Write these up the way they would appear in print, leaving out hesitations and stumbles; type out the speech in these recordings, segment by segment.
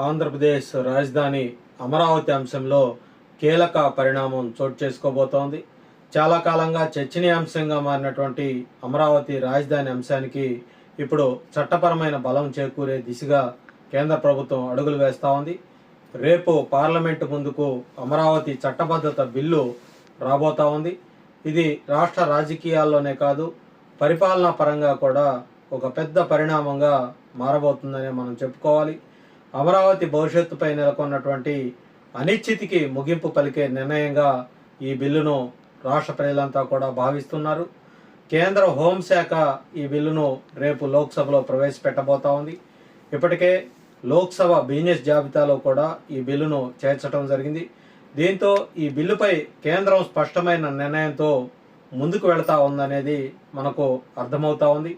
ఆంధ్రప్రదేశ్ రాజధాని అమరావతి అంశంలో కీలక పరిణామం చోటు చేసుకోబోతోంది. చాలా కాలంగా చర్చనీయాంశంగా మారినటువంటి అమరావతి రాజధాని అంశానికి ఇప్పుడు చట్టపరమైన బలం చేకూరే దిశగా కేంద్ర ప్రభుత్వం అడుగులు వేస్తూ ఉంది. రేపు పార్లమెంటు ముందుకు అమరావతి చట్టబద్ధత బిల్లు రాబోతా ఉంది. ఇది రాష్ట్ర రాజకీయాల్లోనే కాదు, పరిపాలనా పరంగా కూడా ఒక పెద్ద పరిణామంగా మారబోతుందని మనం చెప్పుకోవాలి. అమరావతి భవిష్యత్తుపై నెలకొన్నటువంటి అనిశ్చితికి ముగింపు పలికే నిర్ణయంగా ఈ బిల్లును రాష్ట్ర ప్రజలంతా కూడా భావిస్తున్నారు. కేంద్ర హోంశాఖ ఈ బిల్లును రేపు లోక్సభలో ప్రవేశపెట్టబోతా ఉంది. ఇప్పటికే లోక్సభ బిజినెస్ జాబితాలో కూడా ఈ బిల్లును చేర్చడం జరిగింది. దీంతో ఈ బిల్లుపై కేంద్రం స్పష్టమైన నిర్ణయంతో ముందుకు వెళతా ఉందనేది మనకు అర్థమవుతా ఉంది.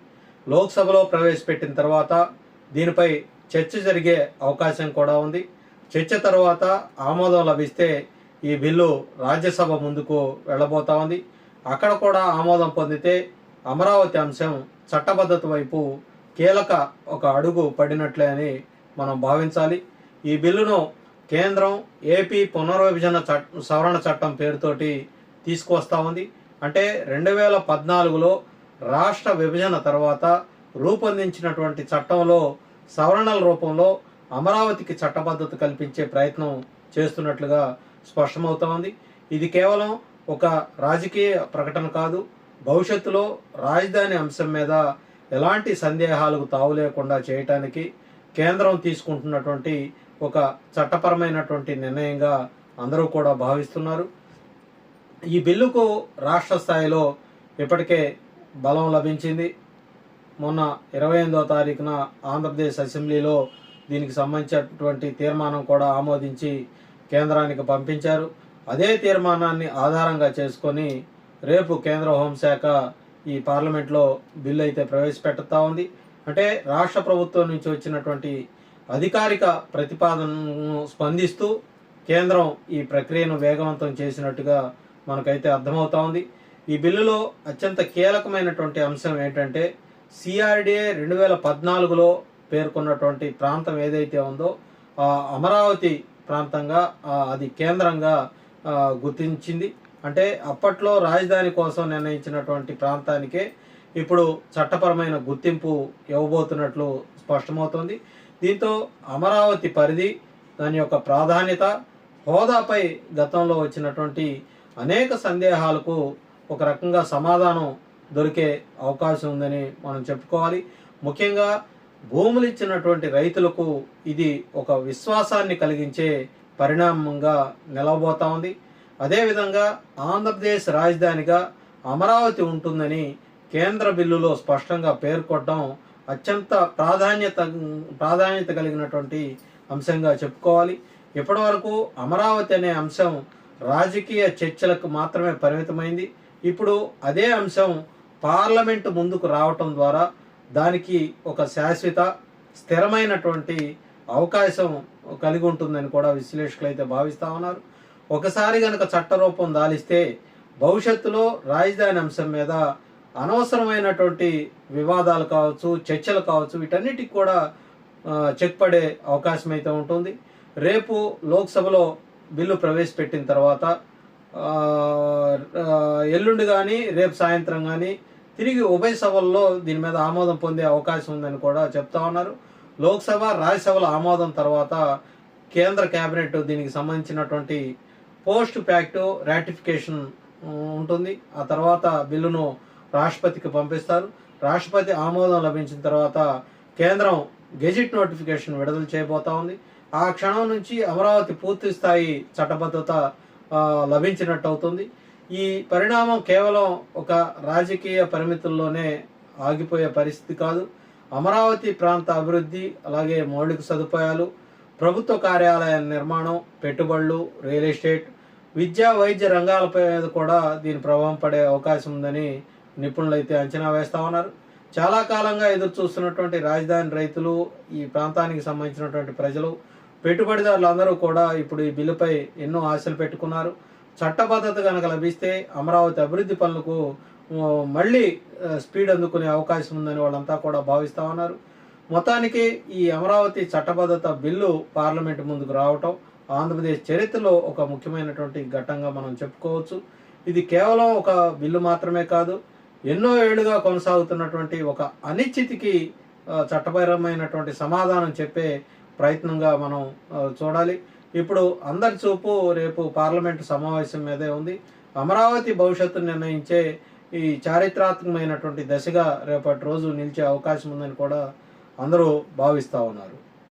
లోక్సభలో ప్రవేశపెట్టిన తర్వాత దీనిపై చర్చ జరిగే అవకాశం కూడా ఉంది. చర్చ తర్వాత ఆమోదం లభిస్తే ఈ బిల్లు రాజ్యసభ ముందుకు వెళ్ళబోతా ఉంది. అక్కడ కూడా ఆమోదం పొందితే అమరావతి అంశం చట్టబద్ధత వైపు కీలక ఒక అడుగు పడినట్లే అని మనం భావించాలి. ఈ బిల్లును కేంద్రం ఏపీ పునర్విభజన సవరణ చట్టం పేరుతోటి తీసుకువస్తా ఉంది. అంటే 2014లో రాష్ట్ర విభజన తర్వాత రూపొందించినటువంటి చట్టంలో సవరణల రూపంలో అమరావతికి చట్టబద్ధత కల్పించే ప్రయత్నం చేస్తున్నట్లుగా స్పష్టమవుతా ఉంది. ఇది కేవలం ఒక రాజకీయ ప్రకటన కాదు, భవిష్యత్తులో రాజధాని అంశం మీద ఎలాంటి సందేహాలకు తావు లేకుండా చేయటానికి కేంద్రం తీసుకుంటున్నటువంటి ఒక చట్టపరమైనటువంటి నిర్ణయంగా అందరూ కూడా భావిస్తున్నారు. ఈ బిల్లుకు రాష్ట్ర స్థాయిలో ఇప్పటికే బలం లభించింది. మొన్న 28వ తారీఖున ఆంధ్రప్రదేశ్ అసెంబ్లీలో దీనికి సంబంధించినటువంటి తీర్మానం కూడా ఆమోదించి కేంద్రానికి పంపించారు. అదే తీర్మానాన్ని ఆధారంగా చేసుకొని రేపు కేంద్ర హోంశాఖ ఈ పార్లమెంట్లో బిల్లు అయితే ప్రవేశపెడతా ఉంది. అంటే రాష్ట్ర ప్రభుత్వం నుంచి వచ్చినటువంటి అధికారిక ప్రతిపాదనను స్పందిస్తూ కేంద్రం ఈ ప్రక్రియను వేగవంతం చేసినట్టుగా మనకైతే అర్థమవుతా ఉంది. ఈ బిల్లులో అత్యంత కీలకమైనటువంటి అంశం ఏంటంటే సిఆర్డిఏ 2014లో పేర్కొన్నటువంటి ప్రాంతం ఏదైతే ఉందో ఆ అమరావతి ప్రాంతంగా అది కేంద్రంగా గుర్తించింది. అంటే అప్పట్లో రాజధాని కోసం నిర్ణయించినటువంటి ప్రాంతానికే ఇప్పుడు చట్టపరమైన గుర్తింపు ఇవ్వబోతున్నట్లు స్పష్టమవుతోంది. దీంతో అమరావతి పరిధి, దాని యొక్క ప్రాధాన్యత, హోదాపై గతంలో వచ్చినటువంటి అనేక సందేహాలకు ఒక రకంగా సమాధానం దొరికే అవకాశం ఉందని మనం చెప్పుకోవాలి. ముఖ్యంగా భూములు ఇచ్చినటువంటి రైతులకు ఇది ఒక విశ్వాసాన్ని కలిగించే పరిణామంగా నిలవబోతా ఉంది. అదేవిధంగా ఆంధ్రప్రదేశ్ రాజధానిగా అమరావతి ఉంటుందని కేంద్ర బిల్లులో స్పష్టంగా పేర్కొనడం అత్యంత ప్రాధాన్యత కలిగినటువంటి అంశంగా చెప్పుకోవాలి. ఇప్పటి వరకు అమరావతి అనే అంశం రాజకీయ చర్చలకు మాత్రమే పరిమితమైంది. ఇప్పుడు అదే అంశం పార్లమెంటు ముందుకు రావటం ద్వారా దానికి ఒక శాశ్వత స్థిరమైనటువంటి అవకాశం కలిగి ఉంటుందని కూడా విశ్లేషకులు అయితే భావిస్తూ ఉన్నారు. ఒకసారి కనుక చట్టరూపం దాలిస్తే భవిష్యత్తులో రాజధాని అంశం మీద అనవసరమైనటువంటి వివాదాలు కావచ్చు, చర్చలు కావచ్చు, వీటన్నిటికి కూడా చెక్ పడే అవకాశం అయితే ఉంటుంది. రేపు లోక్సభలో బిల్లు ప్రవేశపెట్టిన తర్వాత ఎల్లుండి కానీ రేపు సాయంత్రం కానీ తిరిగి ఉభయ సభల్లో దీని మీద ఆమోదం పొందే అవకాశం ఉందని కూడా చెప్తా ఉన్నారు. లోక్సభ, రాజ్యసభల ఆమోదం తర్వాత కేంద్ర కేబినెట్ దీనికి సంబంధించినటువంటి పోస్ట్ ఫ్యాక్ట్ రాటిఫికేషన్ ఉంటుంది. ఆ తర్వాత బిల్లును రాష్ట్రపతికి పంపిస్తారు. రాష్ట్రపతి ఆమోదం లభించిన తర్వాత కేంద్రం గెజిట్ నోటిఫికేషన్ విడుదల చేయబోతా ఉంది. ఆ క్షణం నుంచి అమరావతి పూర్తి స్థాయి చట్టబద్ధత లభించినట్టు అవుతుంది. ఈ పరిణామం కేవలం ఒక రాజకీయ పరిమితుల్లోనే ఆగిపోయే పరిస్థితి కాదు. అమరావతి ప్రాంత అభివృద్ధి, అలాగే మౌలిక సదుపాయాలు, ప్రభుత్వ కార్యాలయాల నిర్మాణం, పెట్టుబడులు, రియల్ ఎస్టేట్, విద్యా, వైద్య రంగాలపై మీద కూడా దీని ప్రభావం పడే అవకాశం ఉందని నిపుణులు అయితే అంచనా వేస్తా ఉన్నారు. చాలా కాలంగా ఎదురు చూస్తున్నటువంటి రాజధాని రైతులు, ఈ ప్రాంతానికి సంబంధించినటువంటి ప్రజలు, పెట్టుబడిదారులు అందరూ కూడా ఇప్పుడు ఈ బిల్లుపై ఎన్నో ఆశలు పెట్టుకున్నారు. చట్టబద్ధత కనుక లభిస్తే అమరావతి అభివృద్ధి పనులకు మళ్ళీ స్పీడ్ అందుకునే అవకాశం ఉందని వాళ్ళంతా కూడా భావిస్తూ ఉన్నారు. మొత్తానికి ఈ అమరావతి చట్టబద్ధత బిల్లు పార్లమెంటు ముందుకు రావటం ఆంధ్రప్రదేశ్ చరిత్రలో ఒక ముఖ్యమైనటువంటి ఘట్టంగా మనం చెప్పుకోవచ్చు. ఇది కేవలం ఒక బిల్లు మాత్రమే కాదు, ఎన్నో ఏళ్లుగా కొనసాగుతున్నటువంటి ఒక అనిశ్చితికి చట్టపరమైనటువంటి సమాధానం చెప్పే ప్రయత్నంగా మనం చూడాలి. ఇప్పుడు అందరి చూపు రేపు పార్లమెంటు సమావేశం మీదే ఉంది. అమరావతి భవిష్యత్తు నిర్ణయించే ఈ చారిత్రాత్మకమైనటువంటి దశగా రేపటి రోజు నిలిచే అవకాశం ఉందని కూడా అందరూ భావిస్తూ ఉన్నారు.